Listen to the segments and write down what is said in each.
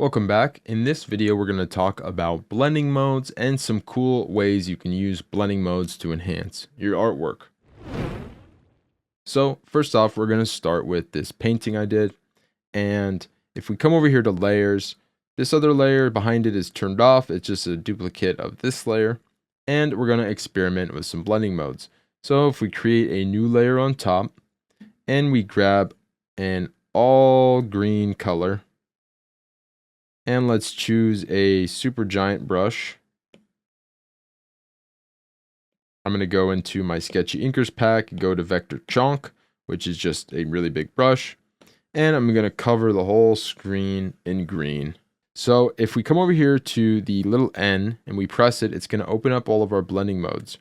Welcome back. In this video, we're going to talk about blending modes and some cool ways you can use blending modes to enhance your artwork. So first off, we're going to start with this painting I did. And if we come over here to layers, this other layer behind it is turned off. It's just a duplicate of this layer. And we're going to experiment with some blending modes. So if we create a new layer on top and we grab an all green color, and let's choose a super giant brush. I'm going to go into my Sketchy Inkers pack, go to Vector Chonk, which is just a really big brush. And I'm going to cover the whole screen in green. So if we come over here to the little N and we press it, it's going to open up all of our blending modes.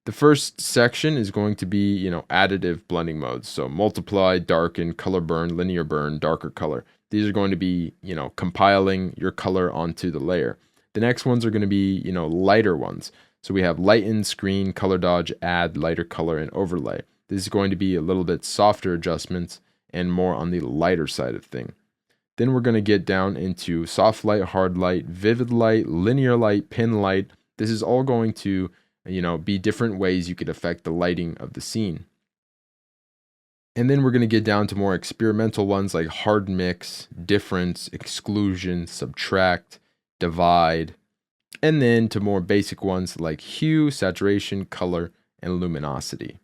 The first section is going to be, additive blending modes. So multiply, darken, color burn, linear burn, darker color. These are going to be, compiling your color onto the layer. The next ones are going to be, lighter ones. So we have lighten, screen, color dodge, add, lighter color, and overlay. This is going to be a little bit softer adjustments and more on the lighter side of thing. Then we're going to get down into soft light, hard light, vivid light, linear light, pin light. This is all going to, be different ways you could affect the lighting of the scene. And then we're going to get down to more experimental ones like hard mix, difference, exclusion, subtract, divide, and then to more basic ones like hue, saturation, color, and luminosity.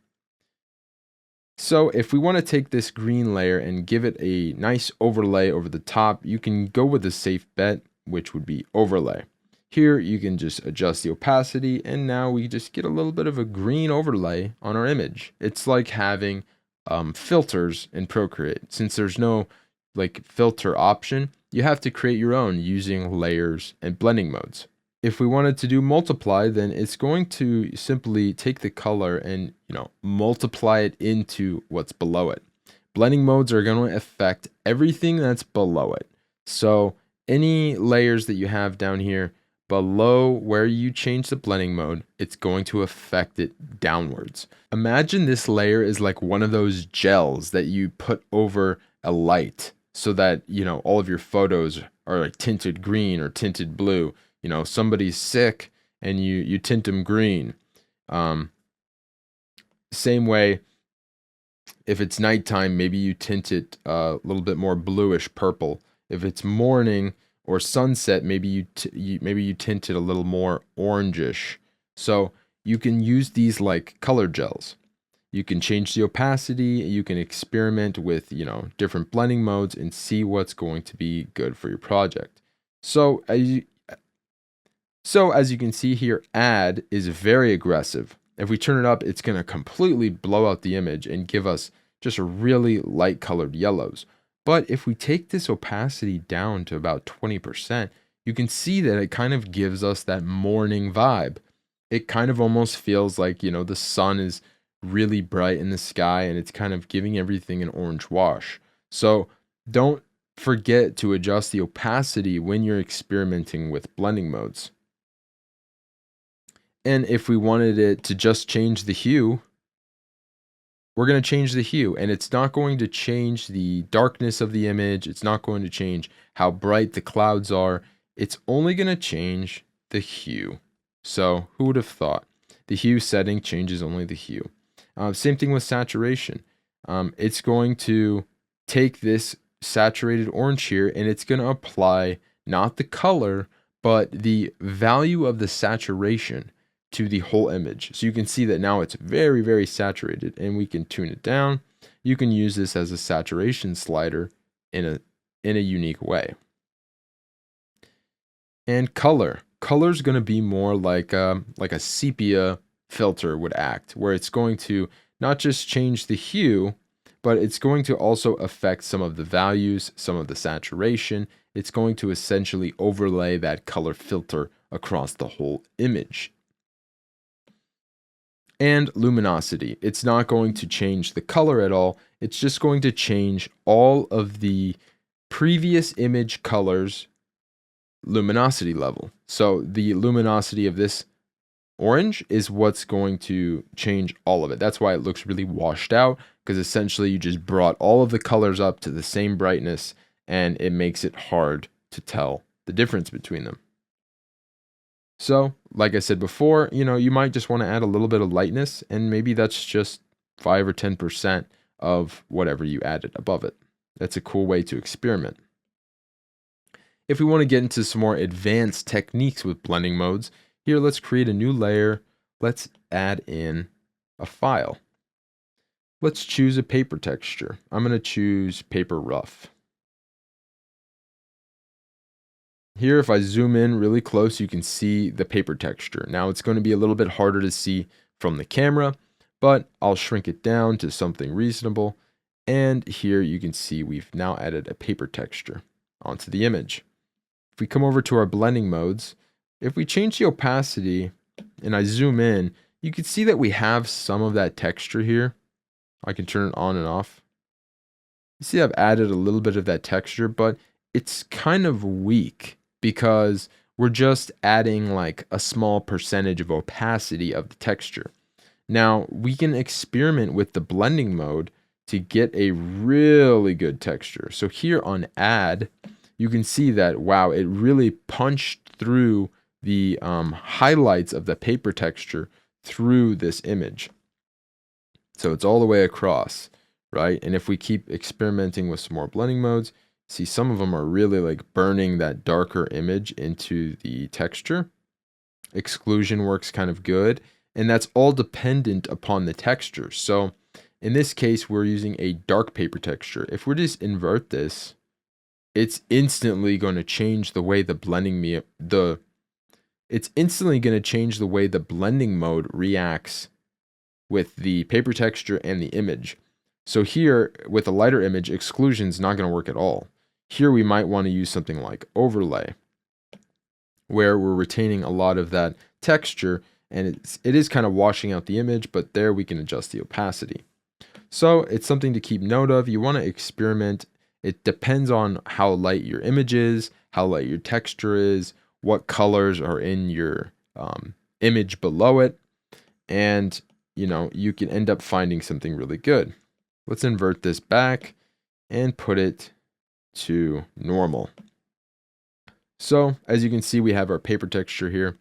So if we want to take this green layer and give it a nice overlay over the top, you can go with a safe bet, which would be overlay. Here you can just adjust the opacity, and now we just get a little bit of a green overlay on our image. It's like having filters in Procreate. Since there's no filter option, you have to create your own using layers and blending modes. If we wanted to do multiply, then it's going to simply take the color and multiply it into what's below it. Blending modes are going to affect everything that's below it. So any layers that you have down here below where you change the blending mode, it's going to affect it downwards. Imagine this layer is like one of those gels that you put over a light so that, all of your photos are like tinted green or tinted blue. Somebody's sick and you tint them green. Same way, if it's nighttime, maybe you tint it a little bit more bluish purple. If it's morning or sunset, maybe you tint it a little more orangish. So you can use these like color gels. You can change the opacity. You can experiment with different blending modes and see what's going to be good for your project. So as you can see here, add is very aggressive. If we turn it up, it's going to completely blow out the image and give us just a really light colored yellows. But if we take this opacity down to about 20%, you can see that it kind of gives us that morning vibe. It kind of almost feels like, the sun is really bright in the sky and it's kind of giving everything an orange wash. So don't forget to adjust the opacity when you're experimenting with blending modes. And if we wanted it to just change the hue, we're going to change the hue, and it's not going to change the darkness of the image. It's not going to change how bright the clouds are. It's only going to change the hue. So who would have thought? The hue setting changes only the hue. Same thing with saturation. It's going to take this saturated orange here, and it's going to apply not the color, but the value of the saturation to the whole image. So you can see that now it's very, very saturated, and we can tune it down. You can use this as a saturation slider in a unique way. And color. Color is going to be more like a sepia filter would act, where it's going to not just change the hue, but it's going to also affect some of the values, some of the saturation. It's going to essentially overlay that color filter across the whole image. And luminosity. It's not going to change the color at all. It's just going to change all of the previous image colors luminosity level. So the luminosity of this orange is what's going to change all of it. That's why it looks really washed out, because essentially you just brought all of the colors up to the same brightness, and it makes it hard to tell the difference between them. So, like I said before, you might just want to add a little bit of lightness, and maybe that's just 5 or 10% of whatever you added above it. That's a cool way to experiment. If we want to get into some more advanced techniques with blending modes, here let's create a new layer. Let's add in a file. Let's choose a paper texture. I'm going to choose paper rough. Here, if I zoom in really close, you can see the paper texture. Now it's going to be a little bit harder to see from the camera, but I'll shrink it down to something reasonable. And here you can see we've now added a paper texture onto the image. If we come over to our blending modes, if we change the opacity and I zoom in, you can see that we have some of that texture here. I can turn it on and off. You see I've added a little bit of that texture, but it's kind of weak because we're just adding like a small percentage of opacity of the texture. Now we can experiment with the blending mode to get a really good texture. So here on add, you can see that, wow, it really punched through the highlights of the paper texture through this image. So it's all the way across, right? And if we keep experimenting with some more blending modes, see some of them are really like burning that darker image into the texture. Exclusion works kind of good, and that's all dependent upon the texture. So in this case, we're using a dark paper texture. If we just invert this, it's instantly going to change the way the blending mode reacts with the paper texture and the image. So here, with a lighter image, exclusion is not going to work at all. Here we might want to use something like overlay, where we're retaining a lot of that texture, and it is kind of washing out the image, but there we can adjust the opacity. So it's something to keep note of. You want to experiment. It depends on how light your image is, how light your texture is, what colors are in your image below it, and you can end up finding something really good. Let's invert this back and put it to normal. So as you can see, we have our paper texture here.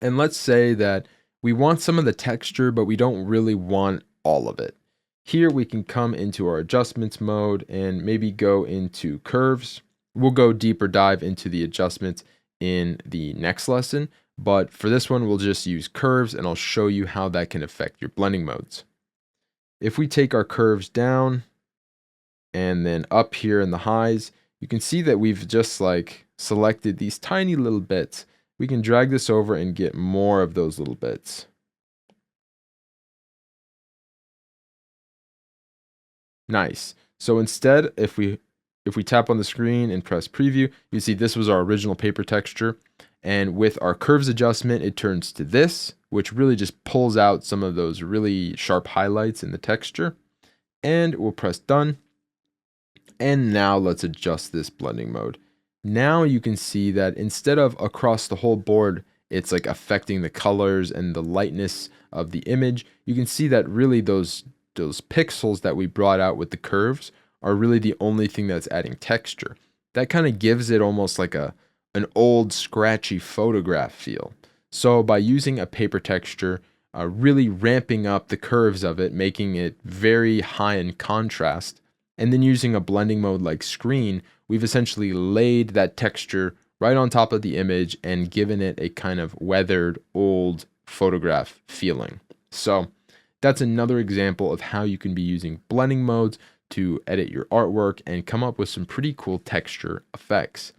And let's say that we want some of the texture, but we don't really want all of it. Here we can come into our adjustments mode and maybe go into curves. We'll go deeper dive into the adjustments in the next lesson, but for this one, we'll just use curves and I'll show you how that can affect your blending modes. If we take our curves down and then up here in the highs, you can see that we've just like selected these tiny little bits. We can drag this over and get more of those little bits. Nice. So instead, if we tap on the screen and press preview, you see this was our original paper texture. And with our curves adjustment, it turns to this, which really just pulls out some of those really sharp highlights in the texture. And we'll press done. And now let's adjust this blending mode. Now you can see that instead of across the whole board, it's like affecting the colors and the lightness of the image. You can see that really those pixels that we brought out with the curves are really the only thing that's adding texture. That kind of gives it almost like an old scratchy photograph feel. So by using a paper texture, really ramping up the curves of it, making it very high in contrast, and then using a blending mode like screen, we've essentially laid that texture right on top of the image and given it a kind of weathered old photograph feeling. So that's another example of how you can be using blending modes to edit your artwork and come up with some pretty cool texture effects.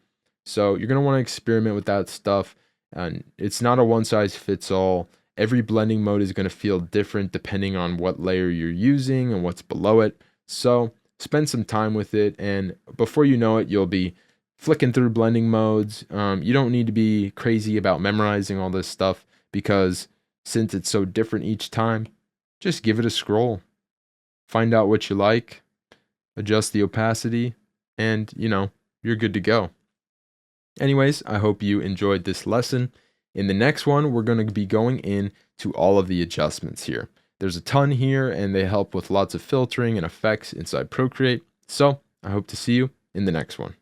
So you're going to want to experiment with that stuff, and it's not a one size fits all. Every blending mode is going to feel different depending on what layer you're using and what's below it. So spend some time with it, and before you know it, you'll be flicking through blending modes. You don't need to be crazy about memorizing all this stuff, because since it's so different each time, just give it a scroll. Find out what you like, adjust the opacity, and you're good to go. Anyways, I hope you enjoyed this lesson. In the next one, we're going to be going into all of the adjustments here. There's a ton here, and they help with lots of filtering and effects inside Procreate. So I hope to see you in the next one.